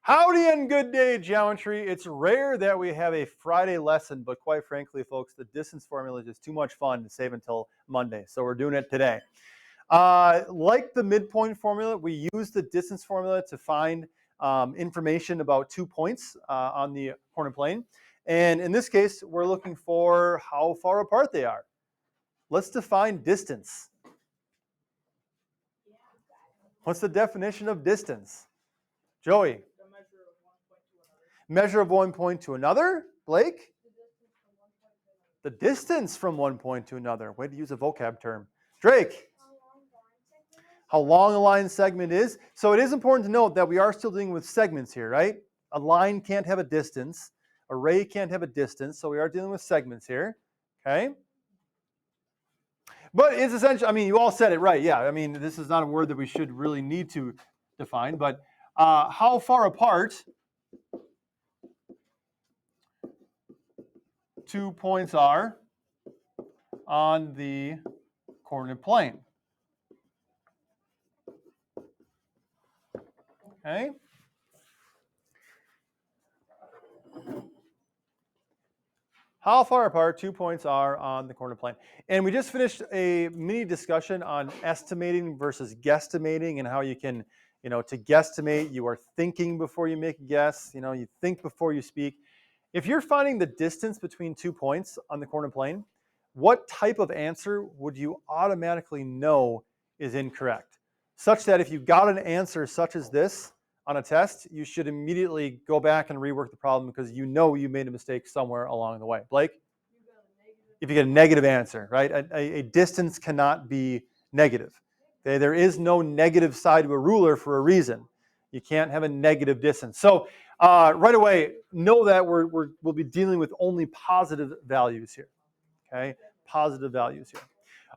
Howdy and good day, geometry. It's rare that we have a Friday lesson, but quite frankly, folks, the distance formula is just too much fun to save until Monday, so we're doing it today. Like the midpoint formula, we use the distance formula to find information about 2 points on the corner plane. And in this case, we're looking for how far apart they are. Let's define distance. What's the definition of distance? Joey? Measure of one point to another. Blake? The distance from one point to another. Way to use a vocab term. Drake? How long a line segment is. So it is important to note that we are still dealing with segments here, right? A line can't have a distance. A ray can't have a distance. So we are dealing with segments here. Okay? But it's essentially, I mean, you all said it right. Yeah, I mean, this is not a word that we should really need to define. But how far apart 2 points are on the coordinate plane. Okay. How far apart 2 points are on the coordinate plane. And we just finished a mini discussion on estimating versus guesstimating and how you can, to guesstimate, you are thinking before you make a guess. You think before you speak. If you're finding the distance between 2 points on the coordinate plane, what type of answer would you automatically know is incorrect? Such that if you got an answer such as this on a test, you should immediately go back and rework the problem because you know you made a mistake somewhere along the way. Blake? If you get a negative answer, right? A distance cannot be negative. Okay? There is no negative side to a ruler for a reason. You can't have a negative distance. So right away, know that we'll be dealing with only positive values here. Okay, positive values here.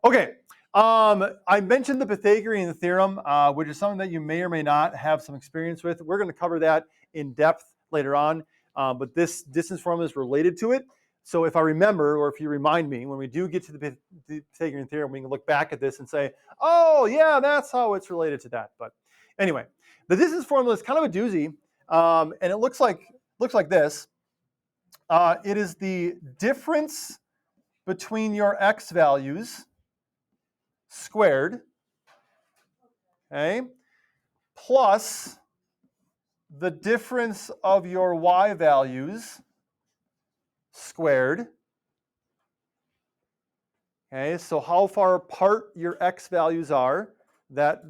Okay, I mentioned the Pythagorean Theorem, which is something that you may or may not have some experience with. We're going to cover that in depth later on, but this distance formula is related to it. So if I remember, or if you remind me, when we do get to the Pythagorean Theorem, we can look back at this and say, oh, yeah, that's how it's related to that. But anyway, the distance formula is kind of a doozy, and it looks like this. It is the difference between your x values squared, okay, plus the difference of your y values squared. Okay, so how far apart your x values are, that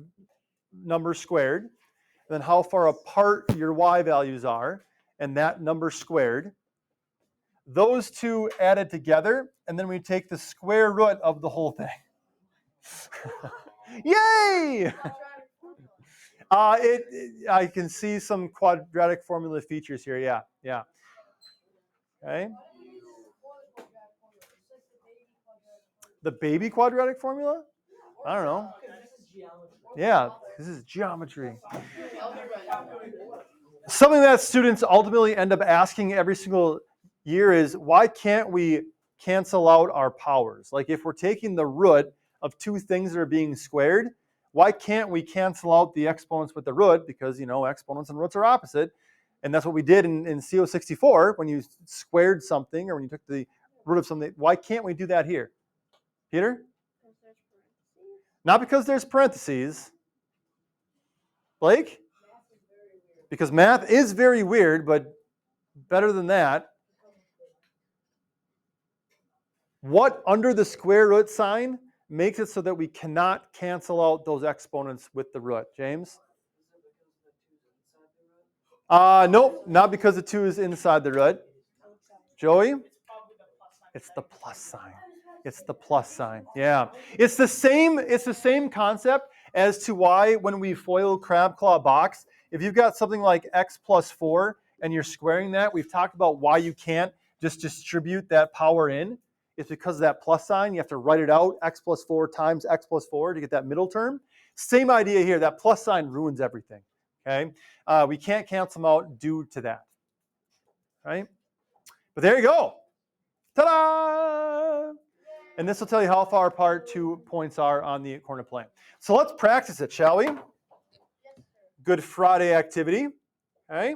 number squared. Then how far apart your y values are, and that number squared. Those two added together, and then we take the square root of the whole thing. Yay! I can see some quadratic formula features here. Yeah. Okay. The baby quadratic formula? I don't know. Yeah, this is geometry. Something that students ultimately end up asking every single year is, why can't we cancel out our powers? Like if we're taking the root of two things that are being squared, why can't we cancel out the exponents with the root? Because, exponents and roots are opposite. And that's what we did in CO64 when you squared something or when you took the root of something. Why can't we do that here? Peter? Not because there's parentheses. Blake? Because math is very weird, but better than that. What under the square root sign makes it so that we cannot cancel out those exponents with the root? James? Nope, not because the 2 is inside the root. Joey? It's the plus sign. It's the plus sign. Yeah. It's the same concept as to why when we FOIL crab claw box, if you've got something like x plus 4 and you're squaring that, we've talked about why you can't just distribute that power in. It's because of that plus sign. You have to write it out, x plus 4 times x plus 4 to get that middle term. Same idea here. That plus sign ruins everything. Okay? We can't cancel them out due to that. Right? But there you go. Ta-da! And this will tell you how far apart 2 points are on the coordinate plane. So let's practice it, shall we? Good Friday activity. Okay?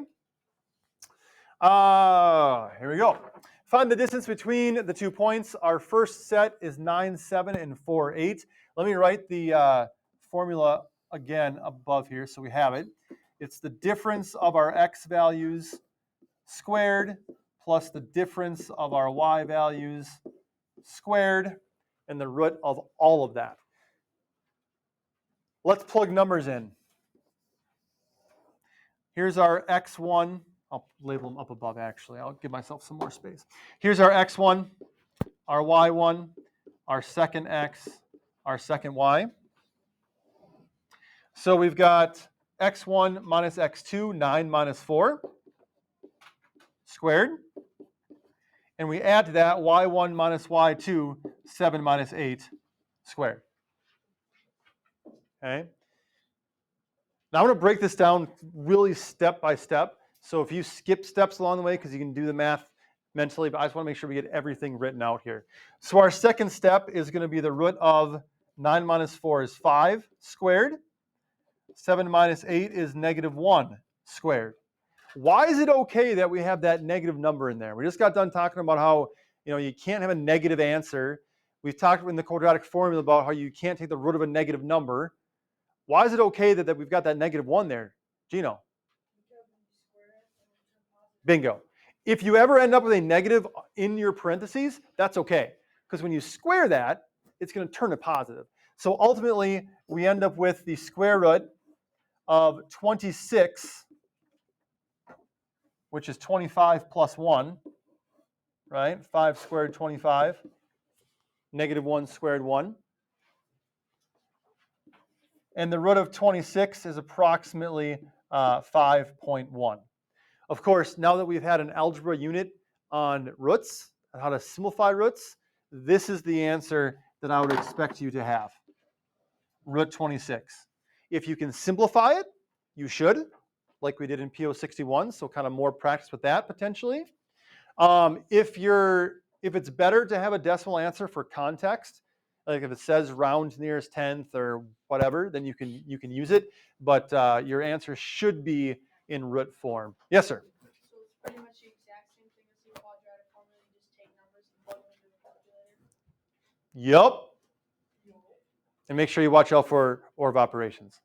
Here we go. Find the distance between the 2 points. Our first set is 9, 7, and 4, 8. Let me write the formula again above here so we have it. It's the difference of our x values squared plus the difference of our y values squared and the root of all of that. Let's plug numbers in. Here's our x1. I'll label them up above, actually. I'll give myself some more space. Here's our x1, our y1, our second x, our second y. So we've got x1 minus x2, 9 minus 4 squared. And we add to that y1 minus y2, 7 minus 8 squared. Okay? Now I'm going to break this down really step by step. So if you skip steps along the way, because you can do the math mentally, but I just want to make sure we get everything written out here. So our second step is going to be the root of 9 minus 4 is 5 squared. 7 minus 8 is -1 squared. Why is it okay that we have that negative number in there? We just got done talking about how you can't have a negative answer. We've talked in the quadratic formula about how you can't take the root of a negative number. Why is it okay that we've got that -1 there? Gino? Bingo. If you ever end up with a negative in your parentheses, that's okay. Because when you square that, it's going to turn a positive. So ultimately, we end up with the square root of 26, which is 25 plus 1, right? 5 squared, 25. -1 squared, 1. And the root of 26 is approximately 5.1. Of course, now that we've had an algebra unit on roots, and how to simplify roots, this is the answer that I would expect you to have. Root 26. If you can simplify it, you should, like we did in PO61, so kind of more practice with that potentially. If it's better to have a decimal answer for context, like if it says round nearest tenth or whatever, then you can use it. But your answer should be in root form. Yes, sir. So it's pretty much the exact same thing as the quadratic formula. You just take numbers and plug them into the calculator. Yep. And make sure you watch out for order of operations.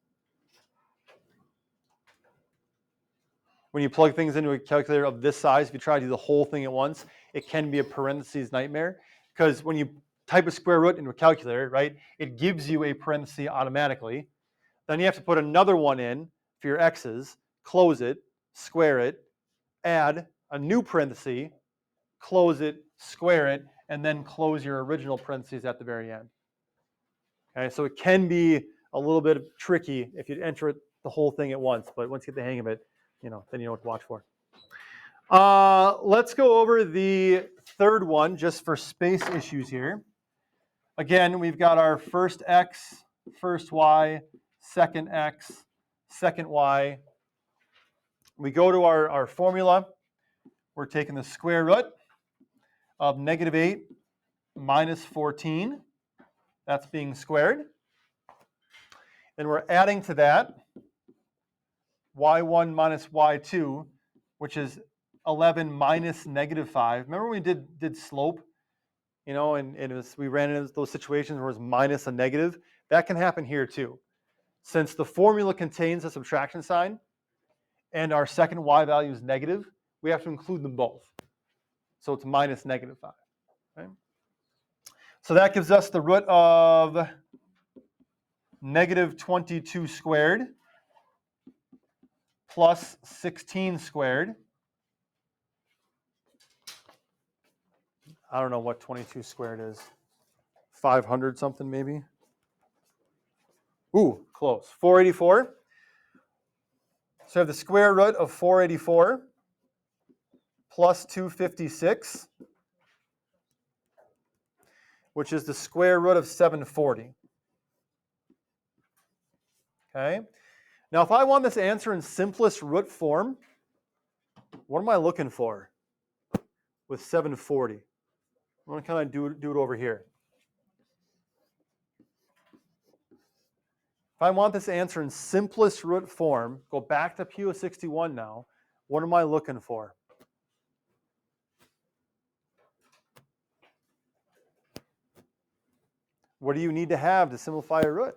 When you plug things into a calculator of this size, if you try to do the whole thing at once, it can be a parentheses nightmare. Because when you type a square root into a calculator, right, it gives you a parenthesis automatically. Then you have to put another one in for your x's, close it, square it, add a new parenthesis, close it, square it, and then close your original parentheses at the very end. Okay, so it can be a little bit tricky if you enter it the whole thing at once, but once you get the hang of it, then you know what to watch for. Let's go over the third one just for space issues here. Again, we've got our first x, first y, second x, second y. We go to our formula. We're taking the square root of -8 minus 14. That's being squared. And we're adding to that y1 minus y2, which is 11 minus -5. Remember when we did slope, and we ran into those situations where it was minus a negative? That can happen here too. Since the formula contains a subtraction sign and our second y value is negative, we have to include them both. So it's minus -5. Okay? So that gives us the root of -22 squared plus 16 squared. I don't know what 22 squared is. 500 something maybe? Ooh, close. 484. So I have the square root of 484 plus 256, which is the square root of 740. Okay? Now, if I want this answer in simplest root form, what am I looking for with 740? I'm going to kind of do it over here. If I want this answer in simplest root form, go back to PO61 now, what am I looking for? What do you need to have to simplify a root?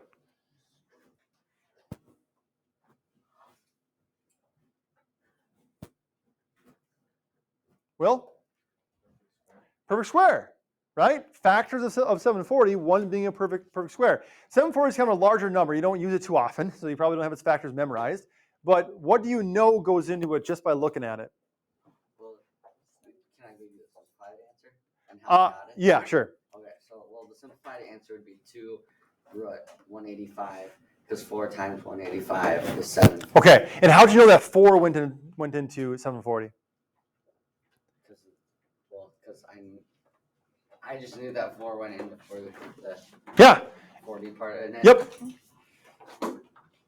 Will? Perfect square, right? Factors of 740, one being a perfect square. 740 is kind of a larger number. You don't use it too often, so you probably don't have its factors memorized. But what do you know goes into it just by looking at it? Well, can I give you the simplified answer? And how I got it? Yeah, sure. Okay, so well, the simplified answer would be 2 root 185, because 4 times 185 is 7. Okay, and how do you know that 4 went into 740? Because I just knew that 4 went in for the Yeah. 40 part. And then, Yep.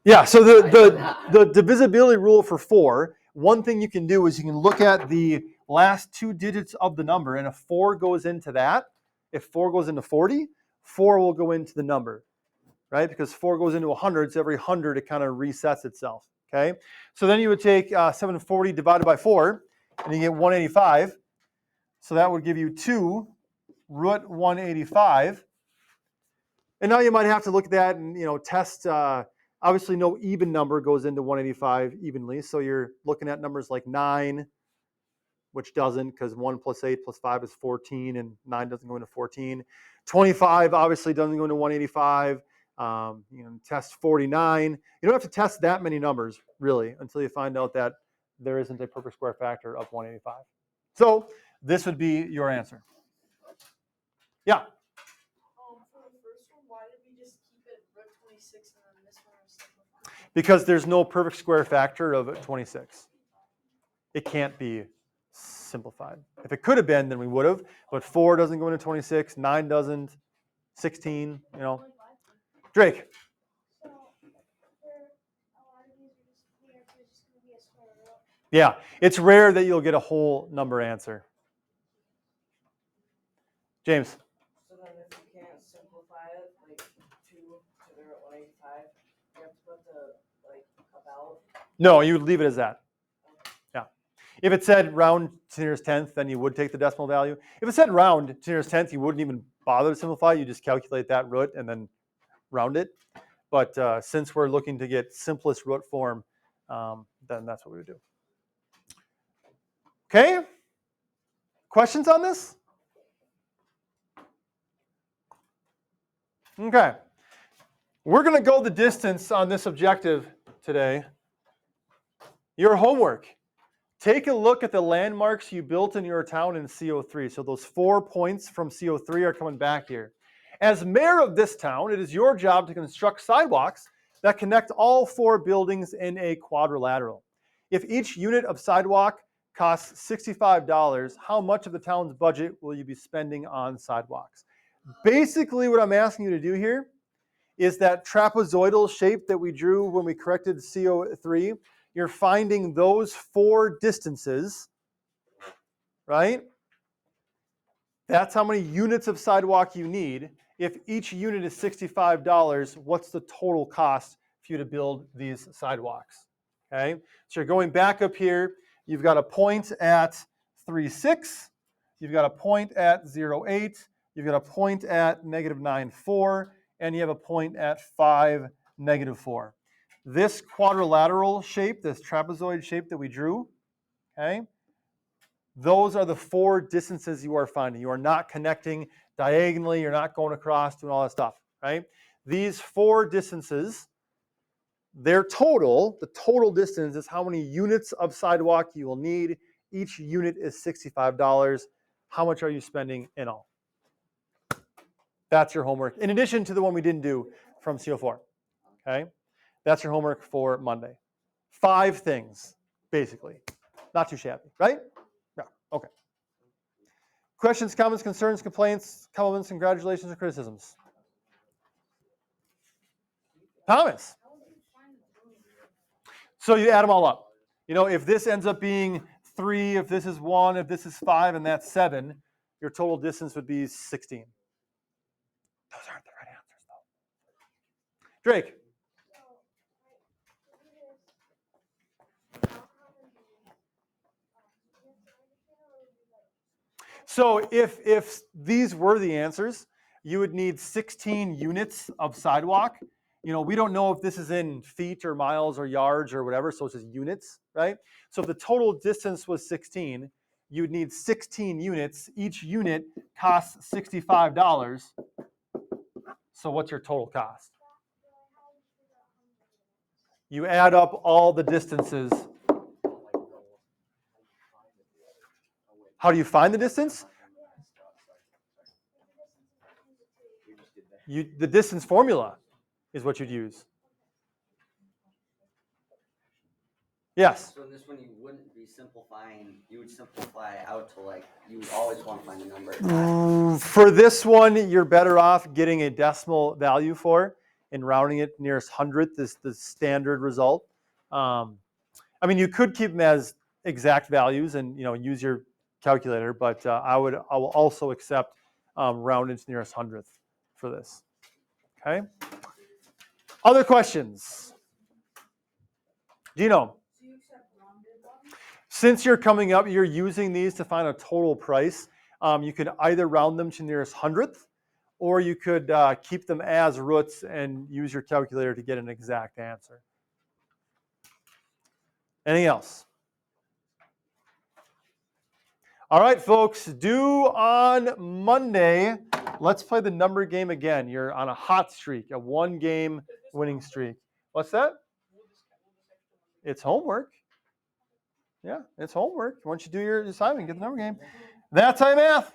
Yeah, so the divisibility rule for 4, one thing you can do is you can look at the last 2 digits of the number, and if 4 goes into that, if 4 goes into 40, 4 will go into the number, right? Because 4 goes into 100, so every 100 it kind of resets itself, okay? So then you would take 740 divided by 4, and you get 185. So that would give you 2 root 185. And now you might have to look at that and test. Obviously, no even number goes into 185 evenly. So you're looking at numbers like 9, which doesn't, because 1 plus 8 plus 5 is 14, and 9 doesn't go into 14. 25 obviously doesn't go into 185. Test 49. You don't have to test that many numbers, really, until you find out that there isn't a perfect square factor of 185. So this would be your answer. Yeah. For the first one, why did we just keep it root 26 and then this one was simplified? Because there's no perfect square factor of 26. It can't be simplified. If it could have been, then we would have, but 4 doesn't go into 26, 9 doesn't, 16, Drake. So, for a lot of these, the answer is just going to be a square root. Yeah, it's rare that you'll get a whole number answer. James. So then if you can't simplify it, like 2 to the root 185, you have to put the, about? No, you would leave it as that. Yeah. If it said round to nearest tenth, then you would take the decimal value. If it said round to nearest tenth, you wouldn't even bother to simplify. You just calculate that root and then round it. But since we're looking to get simplest root form, then that's what we would do. Okay? Questions on this? Okay. We're going to go the distance on this objective today. Your homework. Take a look at the landmarks you built in your town in CO3. So those 4 points from CO3 are coming back here. As mayor of this town, it is your job to construct sidewalks that connect all 4 buildings in a quadrilateral. If each unit of sidewalk costs $65, how much of the town's budget will you be spending on sidewalks? Basically, what I'm asking you to do here is that trapezoidal shape that we drew when we corrected CO3. You're finding those 4 distances, right? That's how many units of sidewalk you need. If each unit is $65, what's the total cost for you to build these sidewalks? Okay, so you're going back up here. You've got a point at 3.6. You've got a point at 0.8. You've got a point at -9.4. And you have a point at 5, -4. This quadrilateral shape, this trapezoid shape that we drew, okay, those are the 4 distances you are finding. You are not connecting diagonally. You're not going across, doing all that stuff, right? These 4 distances, their total, the total distance is how many units of sidewalk you will need. Each unit is $65. How much are you spending in all? That's your homework, in addition to the one we didn't do from CO4, okay? That's your homework for Monday. 5 things, basically. Not too shabby, right? Yeah, okay. Questions, comments, concerns, complaints, compliments, congratulations, or criticisms? Thomas? So you add them all up. If this ends up being 3, if this is 1, if this is 5, and that's 7, your total distance would be 16. Those aren't the right answers, though. Drake? So if these were the answers, you would need 16 units of sidewalk. We don't know if this is in feet or miles or yards or whatever, so it's just units, right? So if the total distance was 16, you would need 16 units. Each unit costs $65. So what's your total cost? You add up all the distances. How do you find the distance? The distance formula is what you'd use. Yes. So in this one, you wouldn't be simplifying. You would simplify out to like you would always want to find the number. For this one, you're better off getting a decimal value for and rounding it nearest hundredth is the standard result. I mean, you could keep them as exact values and use your calculator, but I will also accept rounded to nearest hundredth for this. Okay. Other questions? Gino, Do you accept rounded ones? since you're coming up, you're using these to find a total price. You could either round them to nearest hundredth, or you could keep them as roots and use your calculator to get an exact answer. Anything else? All right, folks, due on Monday. Let's play the number game again. You're on a hot streak, a 1-game winning streak. What's that? It's homework. Yeah, it's homework. Once you do your assignment, get the number game. That's how math.